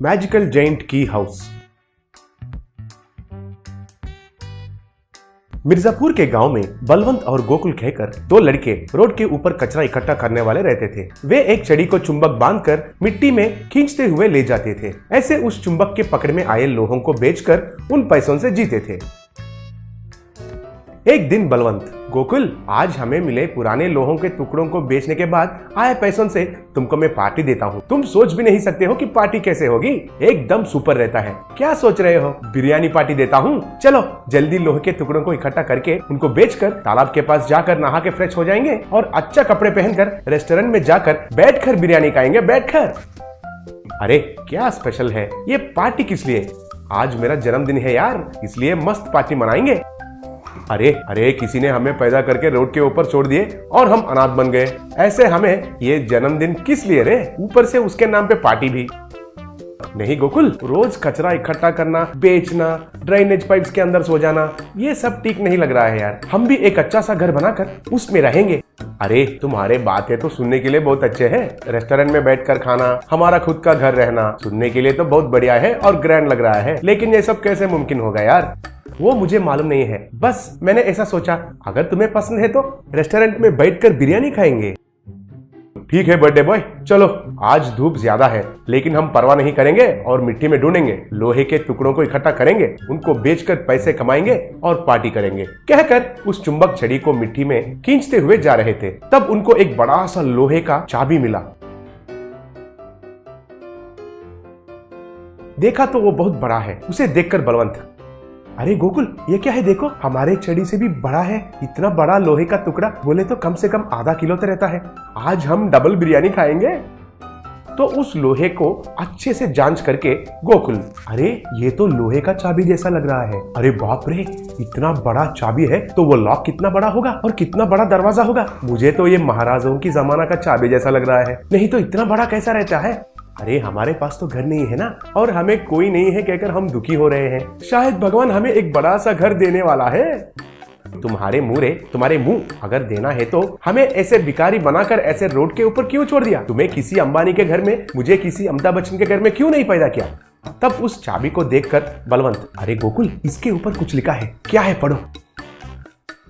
Magical giant की house. Mirzapur के गांव में बलवंत और गोकुल कहकर दो लड़के रोड के ऊपर कचरा इकट्ठा करने वाले रहते थे। वे एक छड़ी को चुंबक बांधकर मिट्टी में खींचते हुए ले जाते थे। ऐसे उस चुंबक के पकड़ में आए लोहों को बेचकर उन पैसों से जीते थे। एक दिन बलवंत, गोकुल, आज हमें मिले पुराने लोहों के टुकड़ों को बेचने के बाद आए पैसों से तुमको मैं पार्टी देता हूँ। तुम सोच भी नहीं सकते हो कि पार्टी कैसे होगी, एकदम सुपर रहता है। क्या सोच रहे हो? बिरयानी पार्टी देता हूँ। चलो जल्दी लोहे के टुकड़ों को इकट्ठा करके उनको बेचकर तालाब के पास जाकर नहा के फ्रेश हो जाएंगे और अच्छा कपड़े पहनकर रेस्टोरेंट में जाकर बैठकर बिरयानी खाएंगे, बैठकर। अरे क्या स्पेशल है ये पार्टी? किस लिए? आज मेरा जन्मदिन है यार, इसलिए मस्त पार्टी मनाएंगे। अरे किसी ने हमें पैदा करके रोड के ऊपर छोड़ दिए और हम अनाथ बन गए। ऐसे हमें ये जन्मदिन किस लिए रे? ऊपर से उसके नाम पे पार्टी भी। नहीं गोकुल, रोज कचरा इकट्ठा करना, बेचना, ड्रेनेज पाइप्स के अंदर सो जाना, ये सब ठीक नहीं लग रहा है यार। हम भी एक अच्छा सा घर बनाकर उसमें रहेंगे। अरे तुम्हारे बातें तो सुनने के लिए बहुत अच्छे हैं। रेस्टोरेंट में बैठकर खाना, हमारा खुद का घर रहना, सुनने के लिए तो बहुत बढ़िया है और ग्रैंड लग रहा है, लेकिन ये सब कैसे मुमकिन होगा यार? वो मुझे मालूम नहीं है, बस मैंने ऐसा सोचा अगर तुम्हें पसंद है तो रेस्टोरेंट में बैठकर बिरयानी खाएंगे। ठीक है बर्थडे बॉय, चलो आज धूप ज्यादा है लेकिन हम परवाह नहीं करेंगे और मिट्टी में ढूंढेंगे, लोहे के टुकड़ों को इकट्ठा करेंगे, उनको बेचकर पैसे कमाएंगे और पार्टी करेंगे। कहकर उस चुंबक छड़ी को मिट्टी में खींचते हुए जा रहे थे, तब उनको एक बड़ा सा लोहे का चाबी मिला। देखा तो वो बहुत बड़ा है। उसे देखकर बलवंत, अरे गोकुल ये क्या है? देखो हमारे छड़ी से भी बड़ा है। इतना बड़ा लोहे का टुकड़ा, बोले तो कम से कम आधा किलो तो रहता है। आज हम डबल बिरयानी खाएंगे। तो उस लोहे को अच्छे से जांच करके गोकुल, अरे ये तो लोहे का चाबी जैसा लग रहा है। अरे बाप रे, इतना बड़ा चाबी है तो वो लॉक कितना बड़ा होगा और कितना बड़ा दरवाजा होगा। मुझे तो ये महाराजाओं की जमाना का चाबी जैसा लग रहा है, नहीं तो इतना बड़ा कैसा रहता है? अरे हमारे पास तो घर नहीं है ना, और हमें कोई नहीं है कहकर हम दुखी हो रहे हैं। शायद भगवान हमें एक बड़ा सा घर देने वाला है। तुम्हारे मुंह अगर देना है तो हमें ऐसे भिखारी बनाकर ऐसे रोड के ऊपर क्यों छोड़ दिया? तुम्हें किसी अंबानी के घर में, मुझे किसी अमिताभ बच्चन के घर में क्यों नहीं पैदा किया? तब उस चाबी को देखकर बलवंत, अरे गोकुल इसके ऊपर कुछ लिखा है, क्या है? पढ़ो।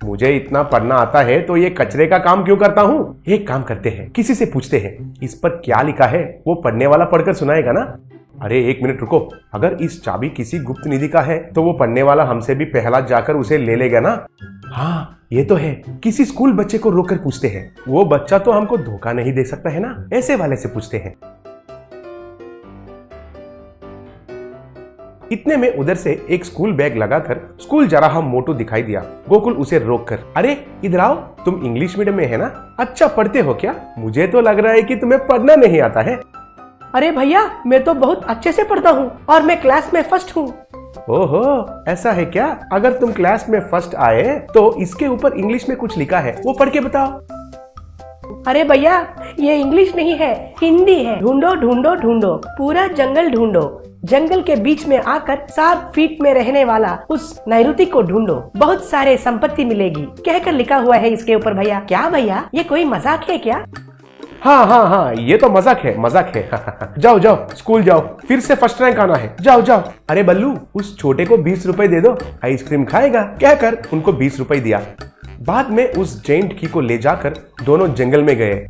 मुझे इतना पढ़ना आता है तो ये कचरे का काम क्यों करता हूँ? एक काम करते हैं, किसी से पूछते हैं इस पर क्या लिखा है, वो पढ़ने वाला पढ़कर सुनाएगा ना। अरे एक मिनट रुको, अगर इस चाबी किसी गुप्त निधि का है तो वो पढ़ने वाला हमसे भी पहला जाकर उसे ले लेगा ना। हाँ ये तो है, किसी स्कूल बच्चे को रोककर पूछते हैं, वो बच्चा तो हमको धोखा नहीं दे सकता है ना, ऐसे वाले से पूछते हैं। इतने में उधर से एक स्कूल बैग लगाकर स्कूल जा रहा मोटू दिखाई दिया। गोकुल उसे रोककर, अरे इधर आओ, तुम इंग्लिश मीडियम में है ना, अच्छा पढ़ते हो क्या? मुझे तो लग रहा है कि तुम्हें पढ़ना नहीं आता है। अरे भैया मैं तो बहुत अच्छे से पढ़ता हूँ और मैं क्लास में फर्स्ट हूँ। ओहो ऐसा है क्या? अगर तुम क्लास में फर्स्ट आए तो इसके ऊपर इंग्लिश में कुछ लिखा है, वो पढ़ के बताओ। अरे भैया ये इंग्लिश नहीं है, हिंदी है। ढूंढो ढूंढो ढूंढो, पूरा जंगल ढूंढो, जंगल के बीच में आकर 7 फीट में रहने वाला उस नैऋति को ढूंढो, बहुत सारे संपत्ति मिलेगी, कहकर लिखा हुआ है इसके ऊपर। भैया क्या भैया ये कोई मजाक है क्या? हाँ ये तो मजाक है। जाओ स्कूल जाओ, फिर से फर्स्ट रैंक आना है, जाओ। अरे बल्लू उस छोटे को 20 रुपए दे दो, आइसक्रीम खाएगा, कहकर उनको 20 रुपए दिया। बाद में उस जायंट की को ले जाकर दोनों जंगल में गए।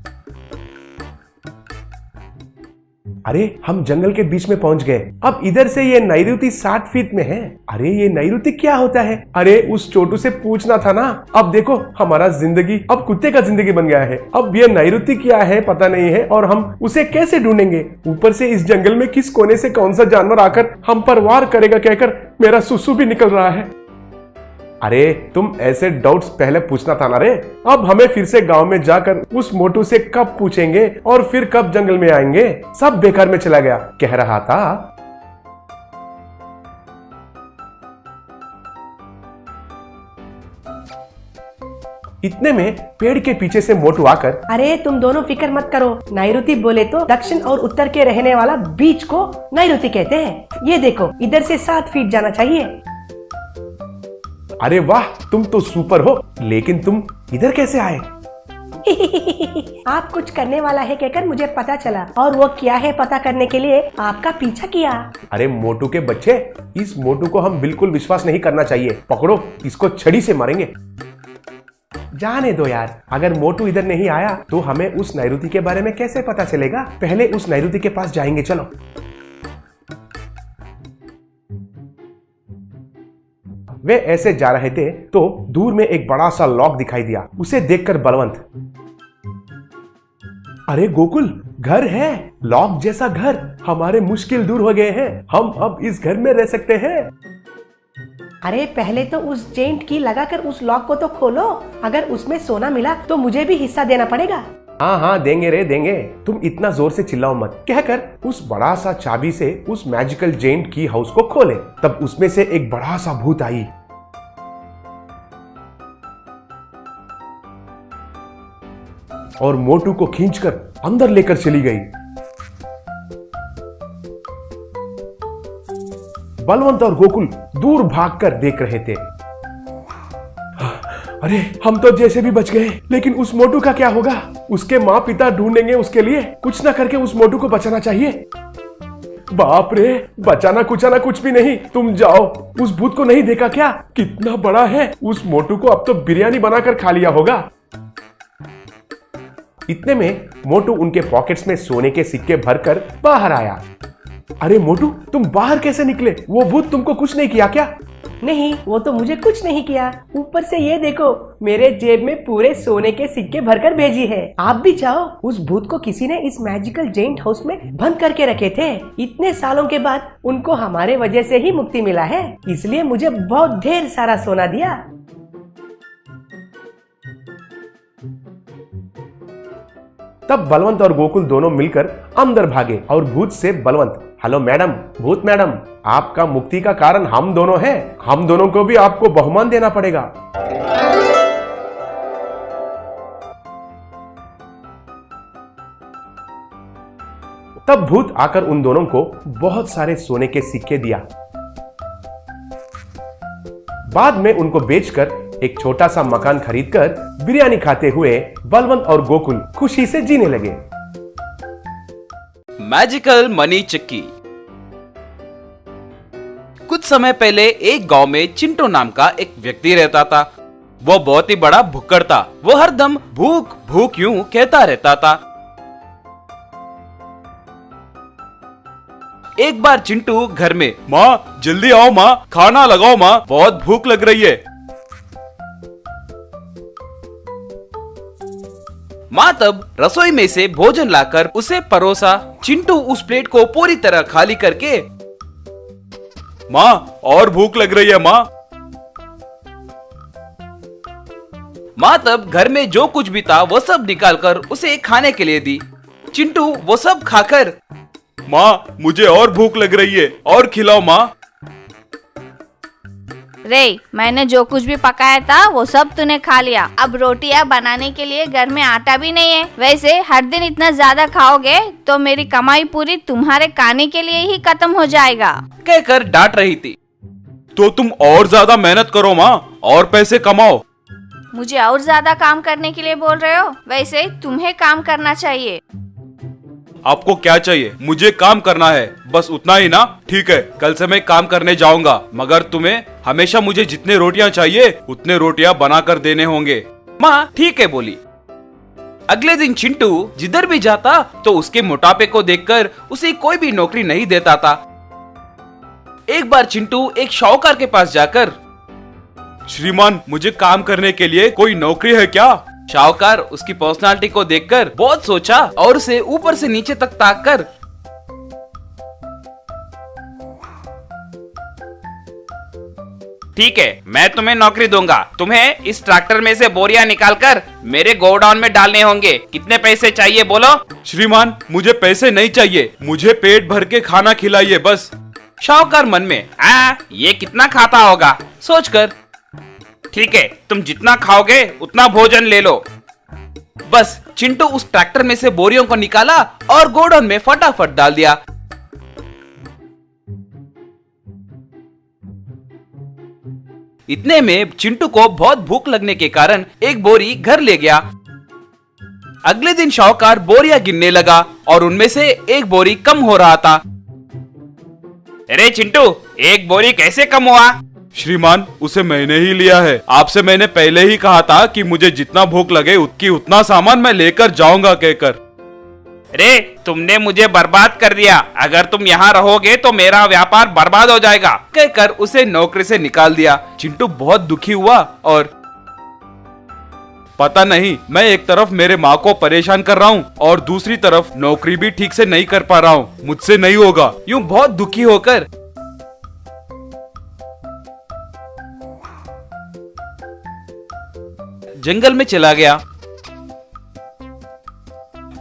अरे हम जंगल के बीच में पहुंच गए। अब इधर से ये नैऋति 60 फीट में है। अरे ये नैऋति क्या होता है? अरे उस छोटू से पूछना था ना। अब देखो हमारा जिंदगी अब कुत्ते का जिंदगी बन गया है। अब ये नैऋति क्या है पता नहीं है और हम उसे कैसे ढूंढेंगे? ऊपर से इस जंगल में किस कोने से कौन सा जानवर आकर हम पर वार करेगा कहकर मेरा सुसु भी निकल रहा है। अरे तुम ऐसे डाउट्स पहले पूछना था ना रे। अब हमें फिर से गांव में जाकर उस मोटू से कब पूछेंगे और फिर कब जंगल में आएंगे? सब बेकार में चला गया, कह रहा था। इतने में पेड़ के पीछे से मोटू आकर, अरे तुम दोनों फिक्र मत करो, नैऋति बोले तो दक्षिण और उत्तर के रहने वाला बीच को नैऋति कहते हैं। ये देखो इधर से 7 फीट जाना चाहिए। अरे वाह तुम तो सुपर हो, लेकिन तुम इधर कैसे आए? आप कुछ करने वाला है कहकर मुझे पता चला, और वो क्या है पता करने के लिए आपका पीछा किया। अरे मोटू के बच्चे, इस मोटू को हम बिल्कुल विश्वास नहीं करना चाहिए। पकड़ो, इसको छड़ी से मारेंगे। जाने दो यार, अगर मोटू इधर नहीं आया तो हमें उस नैऋति के बारे में कैसे पता चलेगा। पहले उस नैऋति के पास जाएंगे, चलो। वे ऐसे जा रहे थे तो दूर में एक बड़ा सा लॉक दिखाई दिया। उसे देखकर बलवंत, अरे गोकुल, घर है, लॉक जैसा घर। हमारे मुश्किल दूर हो गए हैं, हम अब इस घर में रह सकते हैं। अरे पहले तो उस जेंट की लगाकर उस लॉक को तो खोलो। अगर उसमें सोना मिला तो मुझे भी हिस्सा देना पड़ेगा। हाँ हाँ, देंगे रे देंगे, तुम इतना जोर से चिल्लाओ मत, कहकर उस बड़ा सा चाबी से उस मैजिकल जेंट की हाउस को खोले। तब उसमें से एक बड़ा सा भूत आई। और मोटू को खींचकर अंदर लेकर चली गई। बलवंत और गोकुल दूर भागकर देख रहे थे। अरे हम तो जैसे भी बच गए, लेकिन उस मोटू का क्या होगा? उसके माँ पिता ढूंढेंगे उसके लिए। कुछ ना करके उस मोटू को बचाना चाहिए। बाप रे, बचाना कुचाना कुछ भी नहीं, तुम जाओ। उस भूत को नहीं देखा क्या? कितना बड़ा है। उस मोटू को अब तो बिरयानी बनाकर खा लिया होगा। इतने में मोटू उनके पॉकेट्स में सोने के सिक्के भरकर बाहर आया। अरे मोटू, तुम बाहर कैसे निकले? वो भूत तुमको कुछ नहीं किया क्या? नहीं, वो तो मुझे कुछ नहीं किया। ऊपर से ये देखो, मेरे जेब में पूरे सोने के सिक्के भरकर भेजी है। आप भी जाओ। उस भूत को किसी ने इस मैजिकल जेंट हाउस में बंद करके रखे थे। इतने सालों के बाद उनको हमारे वजह से ही मुक्ति मिला है, इसलिए मुझे बहुत ढेर सारा सोना दिया। तब बलवंत और गोकुल दोनों मिलकर अंदर भागे और भूत से बलवंत, हेलो मैडम, भूत मैडम, आपका मुक्ति का कारण हम दोनों हैं। हम दोनों को भी आपको बहुमान देना पड़ेगा। तब भूत आकर उन दोनों को बहुत सारे सोने के सिक्के दिया। बाद में उनको बेचकर एक छोटा सा मकान खरीदकर बिरयानी खाते हुए बलवंत और गोकुल खुशी से जीने लगे। मैजिकल मनी चक्की। कुछ समय पहले एक गांव में चिंटू नाम का एक व्यक्ति रहता था। वो बहुत ही बड़ा भुक्कड़ था। वो हरदम भूख भूख यूं कहता रहता था। एक बार चिंटू घर में, माँ जल्दी आओ माँ, खाना लगाओ माँ, बहुत भूख लग रही है। माँ तब रसोई में से भोजन लाकर उसे परोसा। चिंटू उस प्लेट को पूरी तरह खाली करके, माँ और भूख लग रही है माँ। माँ तब घर में जो कुछ भी था वो सब निकालकर उसे खाने के लिए दी। चिंटू वो सब खाकर, माँ मुझे और भूख लग रही है, और खिलाओ माँ। रे, मैंने जो कुछ भी पकाया था वो सब तूने खा लिया। अब रोटियां बनाने के लिए घर में आटा भी नहीं है। वैसे हर दिन इतना ज्यादा खाओगे तो मेरी कमाई पूरी तुम्हारे खाने के लिए ही खत्म हो जाएगा, कहकर डांट रही थी। तो तुम और ज्यादा मेहनत करो माँ, और पैसे कमाओ। मुझे और ज्यादा काम करने के लिए बोल रहे हो? वैसे तुम्हें काम करना चाहिए। आपको क्या चाहिए? मुझे काम करना है, बस उतना ही ना? ठीक है, कल से मैं काम करने जाऊंगा, मगर तुम्हें हमेशा मुझे जितने रोटियां चाहिए उतने रोटियां बनाकर देने होंगे। माँ ठीक है बोली। अगले दिन चिंटू जिधर भी जाता तो उसके मोटापे को देखकर उसे कोई भी नौकरी नहीं देता था। एक बार चिंटू एक शाहूकार के पास जाकर, श्रीमान मुझे काम करने के लिए कोई नौकरी है क्या? शाहूकार उसकी पर्सनालिटी को देखकर बहुत सोचा और उसे ऊपर से नीचे तक ताककर, ठीक है मैं तुम्हें नौकरी दूंगा। तुम्हें इस ट्रैक्टर में से बोरियां निकालकर मेरे गोडाउन में डालने होंगे। कितने पैसे चाहिए बोलो? श्रीमान मुझे पैसे नहीं चाहिए, मुझे पेट भर के खाना खिलाइए बस। शाहूकार मन में, ये कितना खाता होगा सोचकर, ठीक है तुम जितना खाओगे उतना भोजन ले लो। बस चिंटू उस ट्रैक्टर में से बोरियों को निकाला और गोडाउन में फटाफट डाल दिया। इतने में चिंटू को बहुत भूख लगने के कारण एक बोरी घर ले गया। अगले दिन शाहूकार बोरियां गिनने लगा और उनमें से एक बोरी कम हो रहा था। अरे चिंटू, एक बोरी कैसे कम हुआ? श्रीमान, उसे मैंने ही लिया है। आपसे मैंने पहले ही कहा था कि मुझे जितना भूख लगे उतना सामान मैं लेकर जाऊंगा कहकर। अरे तुमने मुझे बर्बाद कर दिया। अगर तुम यहाँ रहोगे तो मेरा व्यापार बर्बाद हो जाएगा। कहकर उसे नौकरी से निकाल दिया। चिंटू बहुत दुखी हुआ और पता नहीं, मैं एक तरफ मेरे माँ को परेशान कर रहा हूँ और दूसरी तरफ नौकरी भी ठीक से नहीं कर पा रहा हूँ। मुझसे नहीं होगा। यूं बहुत दुखी होकर जंगल में चला गया।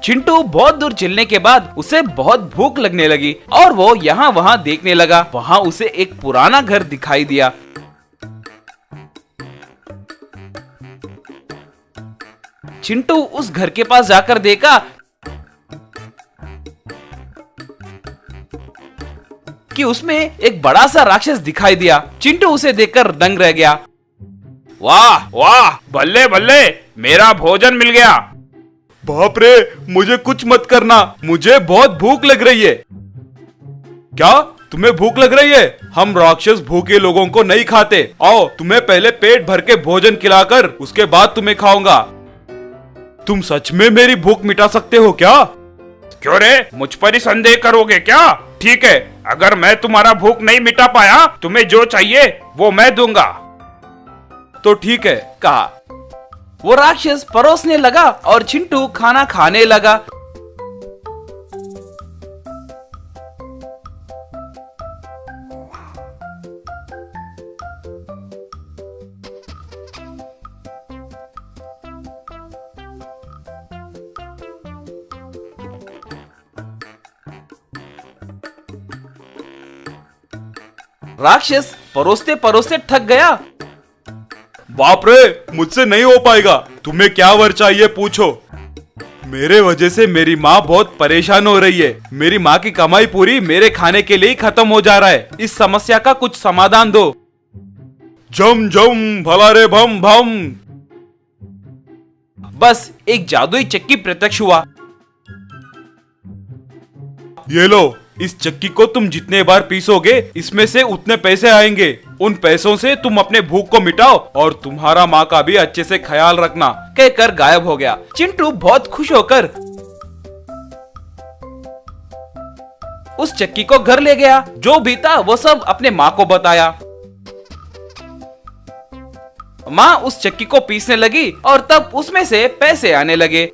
चिंटू बहुत दूर चलने के बाद उसे बहुत भूख लगने लगी और वो यहाँ वहाँ देखने लगा। वहाँ उसे एक पुराना घर दिखाई दिया। चिंटू उस घर के पास जाकर देखा कि उसमें एक बड़ा सा राक्षस दिखाई दिया। चिंटू उसे देखकर दंग रह गया। वाह वाह, बल्ले बल्ले, मेरा भोजन मिल गया। बाप रे, मुझे कुछ मत करना, मुझे बहुत भूख लग रही है। क्या तुम्हें भूख लग रही है? हम राक्षस भूखे लोगों को नहीं खाते। आओ, तुम्हें पहले पेट भर के भोजन खिलाकर उसके बाद तुम्हें खाऊंगा। तुम सच में मेरी भूख मिटा सकते हो क्या? क्यों रे, मुझ पर ही संदेह करोगे क्या? ठीक है, अगर मैं तुम्हारा भूख नहीं मिटा पाया, तुम्हें जो चाहिए वो मैं दूंगा। तो ठीक है, कहा। वो राक्षस परोसने लगा और चिंटू खाना खाने लगा। राक्षस परोसते परोसते थक गया। बाप रे, मुझसे नहीं हो पाएगा। तुम्हें क्या वर चाहिए पूछो। मेरे वजह से मेरी माँ बहुत परेशान हो रही है। मेरी माँ की कमाई पूरी मेरे खाने के लिए ही खत्म हो जा रहा है। इस समस्या का कुछ समाधान दो। जम जम भला रे भम भम। बस एक जादुई चक्की प्रत्यक्ष हुआ। ये लो, इस चक्की को तुम जितने बार पीसोगे इसमें से उतने पैसे आएंगे। उन पैसों से तुम अपने भूख को मिटाओ और तुम्हारा माँ का भी अच्छे से ख्याल रखना, कहकर गायब हो गया। चिंटू बहुत खुश होकर उस चक्की को घर ले गया। जो भी था वो सब अपने माँ को बताया। माँ उस चक्की को पीसने लगी और तब उसमें से पैसे आने लगे।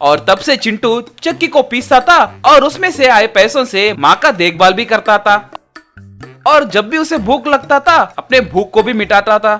और तब से चिंटू चक्की को पीसता था और उसमें से आए पैसों से माँ का देखभाल भी करता था और जब भी उसे भूख लगता था अपने भूख को भी मिटाता था।